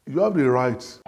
You have the right.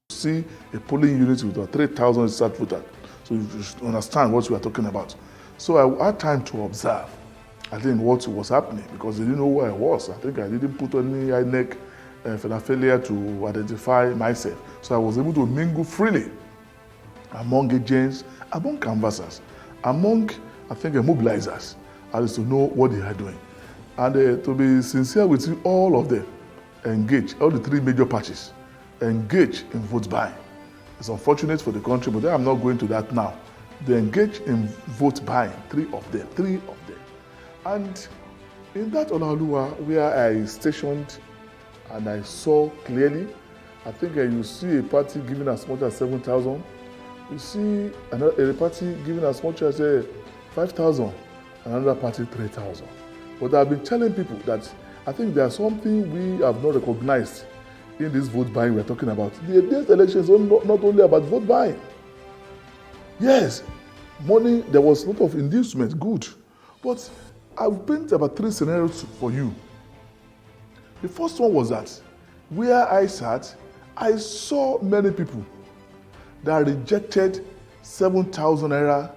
See a polling unit with 3,000 registered voters. So you should understand what we are talking about. So I had time to observe, I think, what was happening because they didn't know where I was. I think I didn't put any neck failure to identify myself. So I was able to mingle freely among agents, among canvassers, among, I think, mobilizers, as to know what they are doing. And to be sincere with you, all of them engage, all the three major parties, engage in vote buying. It's unfortunate for the country, but I'm not going to that now. They engage in vote buying, three of them. And in that Olaoluwa, where I stationed and I saw clearly, I think you see a party giving as much as 7,000. You see a party giving as much as 5,000, another party 3,000. But I've been telling people that I think there's something we have not recognized in this vote buying we're talking about. The next elections are not only about vote buying. Yes, money, there was a lot of inducement, good. But I've painted about three scenarios for you. The first one was that where I sat, I saw many people that rejected 7,000 naira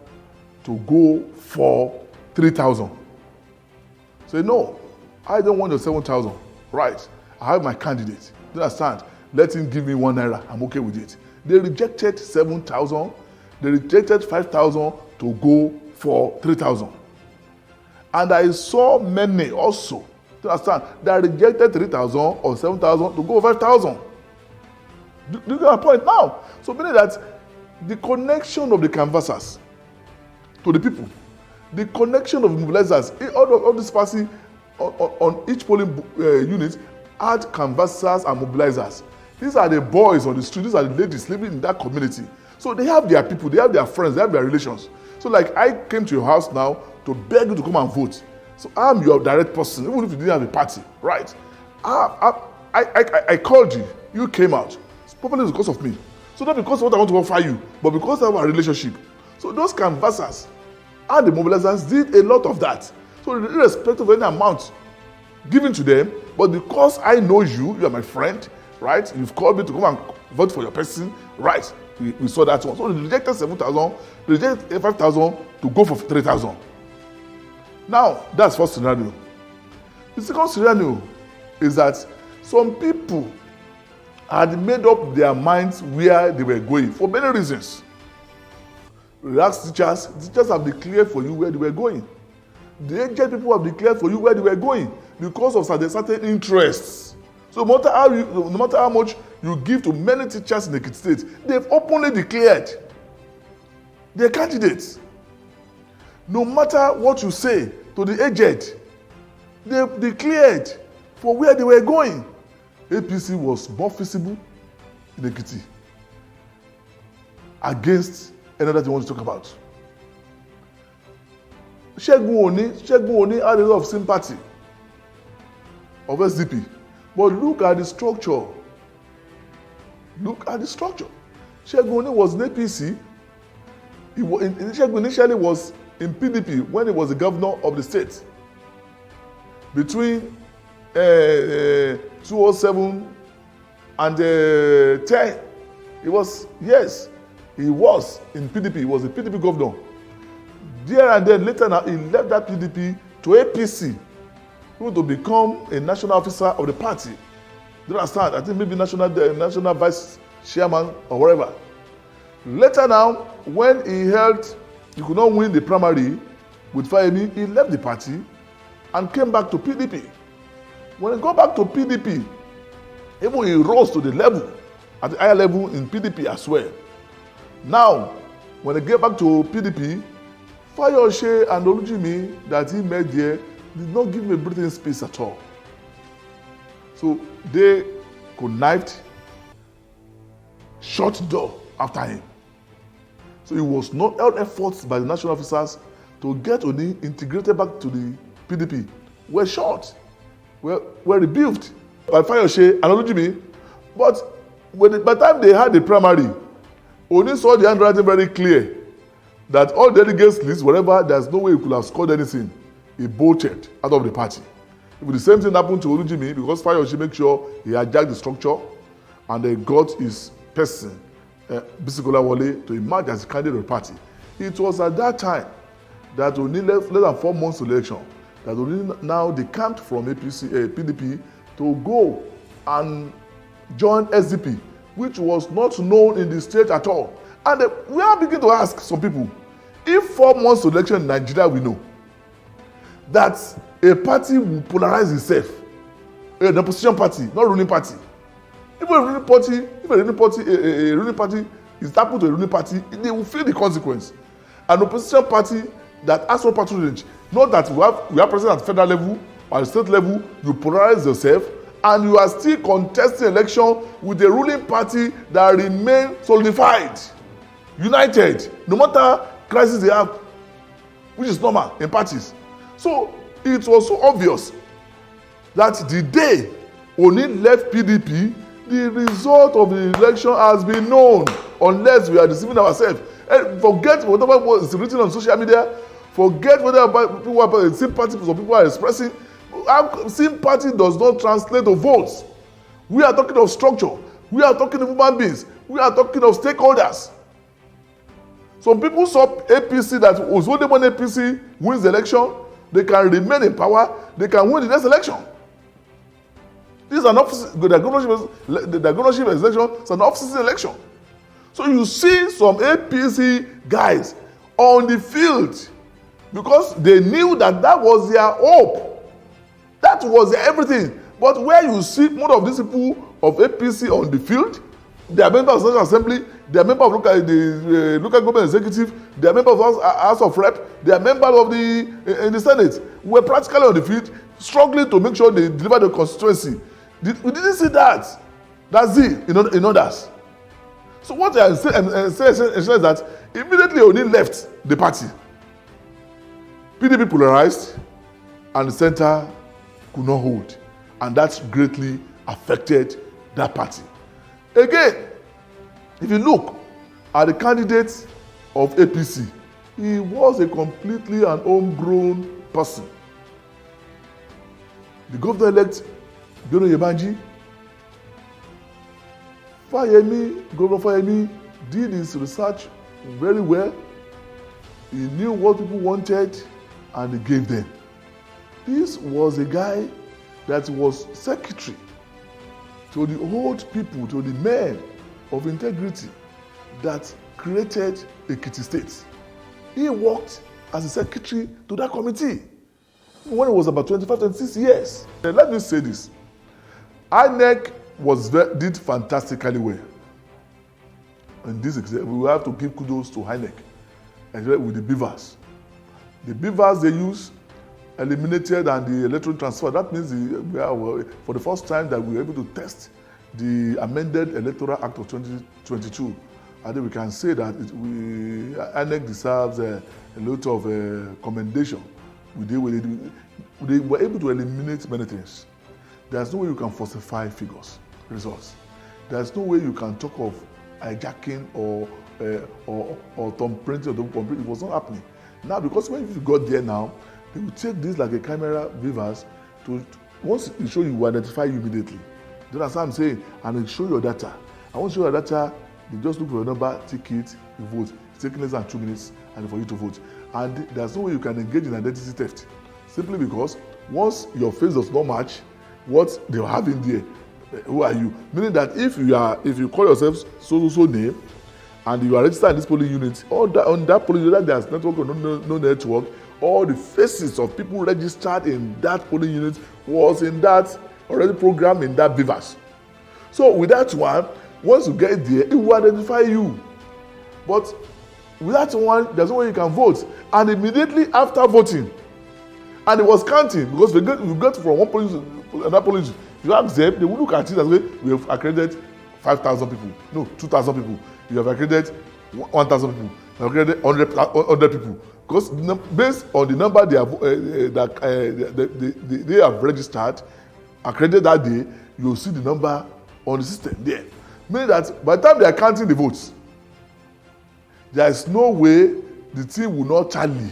to go for 3,000. Say, no, I don't want your 7,000. Right, I have my candidate. Do you understand? Let him give me 1 naira. I'm okay with it. They rejected 7,000. They rejected 5,000 to go for 3,000. And I saw many also, do you understand, that rejected 3,000 or 7,000 to go 5,000. Do you get my point now? So meaning that the connection of the canvassers to the people, the connection of mobilizers, all this party on each polling unit had canvassers and mobilizers. These are the boys on the street, these are the ladies living in that community. So they have their people, they have their friends, they have their relations. So like I came to your house now to beg you to come and vote. So I'm your direct person, even if you didn't have a party, right? I called you, you came out. It's probably because of me. So not because of what I want to offer you, but because of our relationship. So those canvassers and the mobilizers did a lot of that. So irrespective of any amount given to them, but because I know you, you are my friend, right? You've called me to come and vote for your person, right? We saw that one. So they rejected 7,000, they rejected 5,000 to go for 3,000. Now, that's first scenario. The second scenario is that some people had made up their minds where they were going for many reasons. Relax teachers have declared for you where they were going. The aged people have declared for you where they were going because of certain interests. So no matter how much you give to many teachers in Ekiti State, they've openly declared their candidates. No matter what you say to the aged, they've declared for where they were going. APC was more feasible in Ekiti against another thing we want to talk about. Segun Oni had a lot of sympathy of SDP. But look at the structure. Look at the structure. Segun Oni was in APC. Segun initially was in PDP when he was the governor of the state. Between 2007 and 10, he was in PDP. He was a PDP governor. There and then later now, he left that PDP to APC to become a national officer of the party. Do you understand? I think maybe national vice chairman or whatever. Later now, when he could not win the primary with Fayemi, he left the party and came back to PDP. When he got back to PDP, even he rose to the level, at the higher level in PDP as well. Now, when he get back to PDP, Fayose and Olujimi that he met there did not give him a breathing space at all. So they connived, shut the door after him. So it was not all efforts by the national officers to get Oni integrated back to the PDP were short, were rebuked by Fayose and Olujimi. But by the time they had the primary, Oni saw the handwriting very clear that all delegates list, wherever, there's no way he could have scored anything. He bolted out of the party. If the same thing happened to Olujimi, because Fayose made sure he hijacked the structure and they got his person, Bisikola Wole, to emerge as a candidate of the party. It was at that time that only less than 4 months to election, that only now decamped from PDP to go and join SDP, which was not known in the state at all. And we are beginning to ask some people, if 4 months to election in Nigeria, we know that a party will polarize itself, an opposition party, not ruling party. If a ruling party is happened to a ruling party, they will feel the consequence. An opposition party that has no patronage, not that we are present at federal level or at state level, you polarize yourself and you are still contesting election with the ruling party that remain solidified, united, no matter crisis they have, which is normal in parties. So it was so obvious that the day Oni left PDP, the result of the election has been known, unless we are deceiving ourselves. And forget whatever is written on social media, forget whether people are sympathy, some people are expressing. Sympathy does not translate to votes. We are talking of structure. We are talking of human beings. We are talking of stakeholders. Some people saw APC that was only when APC wins the election, they can remain in power, they can win the next election. This is an the governorship election is an off-season election. So you see some APC guys on the field because they knew that was their hope. That was their everything. But where you see most of these people of APC on the field, they are members of the National Assembly, they are members of the local government executive, they are members of the House of Rep, they are members of in the Senate. We were practically on the field, struggling to make sure they deliver the constituency. We didn't see that. That's it in others. So what I say is that immediately Oni left the party. PDP polarized, and the center could not hold. And that greatly affected that party. Again, if you look at the candidate of APC, he was a completely an homegrown person. The governor-elect, Governor Yebanji, Governor Fayemi did his research very well. He knew what people wanted and he gave them. This was a guy that was secretary to the old people, to the men of integrity that created Ekiti State. He worked as a secretary to that committee when he was about 25, 26 years. And let me say this. INEC did fantastically well. And this we have to give kudos to INEC, especially with the beavers. The beavers they use eliminated and the electoral transfer. That means for the first time that we were able to test the amended Electoral Act of 2022. I think we can say that INEC deserves a lot of commendation. They were able to eliminate many things. There's no way you can falsify figures, results. There's no way you can talk of hijacking or thumbprinting or don't comprint. It was not happening. Now, because when you got there now, they will take this like a camera beavers to, once you show you, identify you immediately. Do you understand what I'm saying? And they show your data. And once you show your data, they just look for your number, ticket, you vote. It's taking less than 2 minutes and for you to vote. And there's no way you can engage in identity theft. Simply because once your face does not match what they have in there, who are you? Meaning that if you call yourself so name and you are registered in this polling unit, on that polling unit there's network or no network, all the faces of people registered in that polling unit was in that already programmed in that beavers. So with that one, once you get there, it will identify you. But with that one, there's no way you can vote. And immediately after voting, and it was counting because we get from one police to another police. You ask them, they will look at it as well. We have accredited 5,000 people. No, 2,000 people. You have accredited 1,000 people. You have accredited 100 people. Because based on the number they have registered, accredited that day, you will see the number on the system there. Meaning that by the time they are counting the votes, there is no way the team will not tally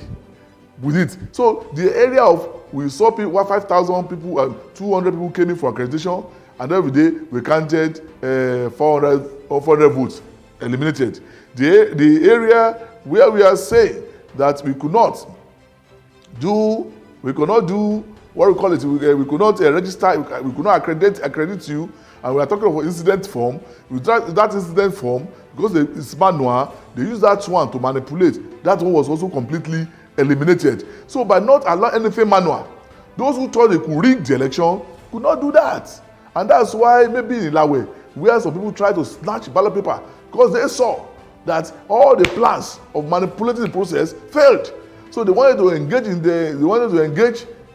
with it. So the area of we saw people, 5,000 people, 200 people came in for accreditation, and every day we counted 400 or 400 votes eliminated. The area where we are saying that we could not do what we call it, we could not register, we could not accredit you, and we are talking about incident form. With that incident form, because it's manual, they use that one to manipulate. That one was also completely eliminated. So by not allowing anything manual, those who thought they could rig the election could not do that. And that's why maybe in Ilawe, where some people tried to snatch ballot paper, because they saw that all the plans of manipulating the process failed. So they wanted to engage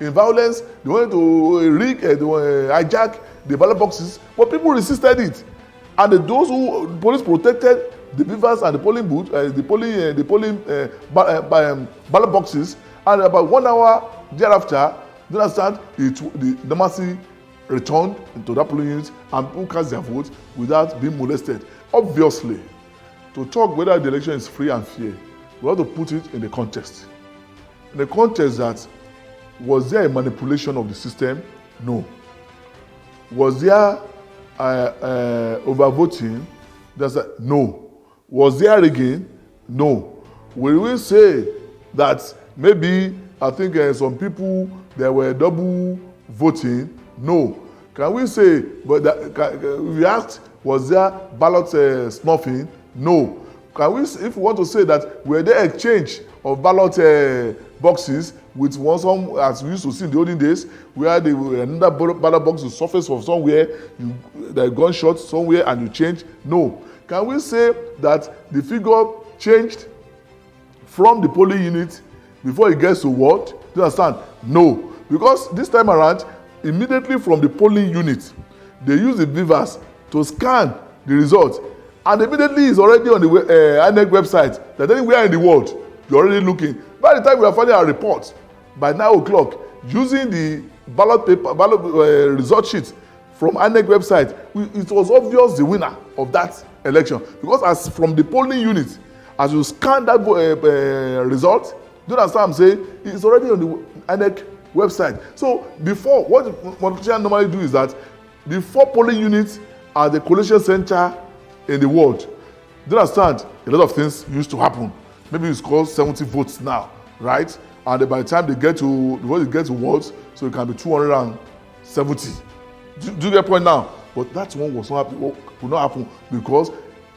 in violence, they wanted to rig, hijack the ballot boxes, but people resisted it. And those who police protected the beavers and the polling booth, the polling ballot boxes, and about 1 hour thereafter, you understand, the mercy returned into that polling unit and people cast their votes without being molested. Obviously, to talk whether the election is free and fair, we have to put it in the context. In the context that, was there a manipulation of the system? No. Was there overvoting? No. Was there rigging? No. Will we say that maybe, I think some people, there were double voting? No. Can we say, we asked, was there ballot snuffing? No. Can we, if we want to say that, were there exchange of ballot boxes with some, as we used to see in the olden days, where another ballot box will surface from somewhere, the gunshot somewhere, and you change? No. Can we say that the figure changed from the polling unit before it gets to what? Do you understand? No. Because this time around, immediately from the polling unit, they use the beavers to scan the results. And immediately it's already on the INEC website that anywhere in the world, you're already looking. By the time we are finding our report, by 9 o'clock, using the ballot result sheet from INEC website, it was obvious the winner of that election, because as from the polling unit, as you scan that result, do you understand what I'm saying? It's already on the INEC website. So before, what politicians normally do is that before polling units are the collation center in the world, do you understand? A lot of things used to happen. Maybe it's called 70 votes now, right? And by the time they get to, before they get to wards, so it can be 270. Do you get the point now? But that one was not happen, will not happen, because it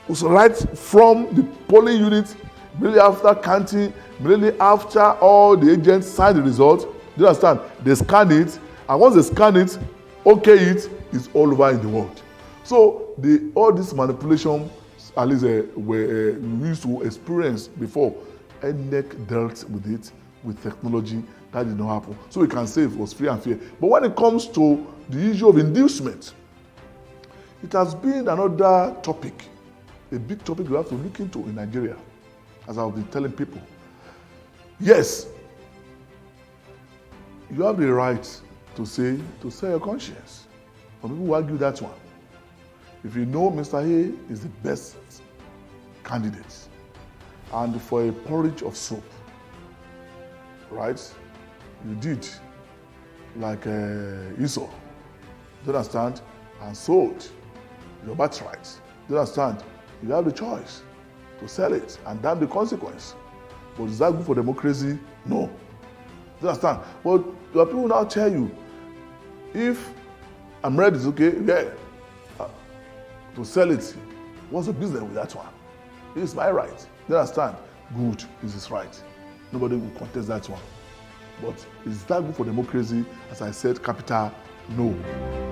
was right from the polling unit, immediately after counting, immediately after all the agents sign the result. Do you understand? They scan it, and once they scan it, okay, it's all over in the world. So all this manipulation, at least we used to experience before, INEC dealt with it with technology. That did not happen. So we can say it was free and fair. But when it comes to the issue of inducement, it has been another topic, a big topic we have to look into in Nigeria, as I've been telling people. Yes, you have the right to sell your conscience. Some people will argue that one. If you know Mr. A is the best candidate, and for a porridge of soup, right, you did like Esau, do you understand, and sold your birthright. Do you understand? You have the choice to sell it and damn the consequence. But is that good for democracy? No. Do you understand? But your people now tell you, if I'm ready, it's okay, yeah, to sell it, what's the business with that one? It's my right. Do you understand? Good, this is right. Nobody will contest that one. But is that good for democracy? As I said, capital, no.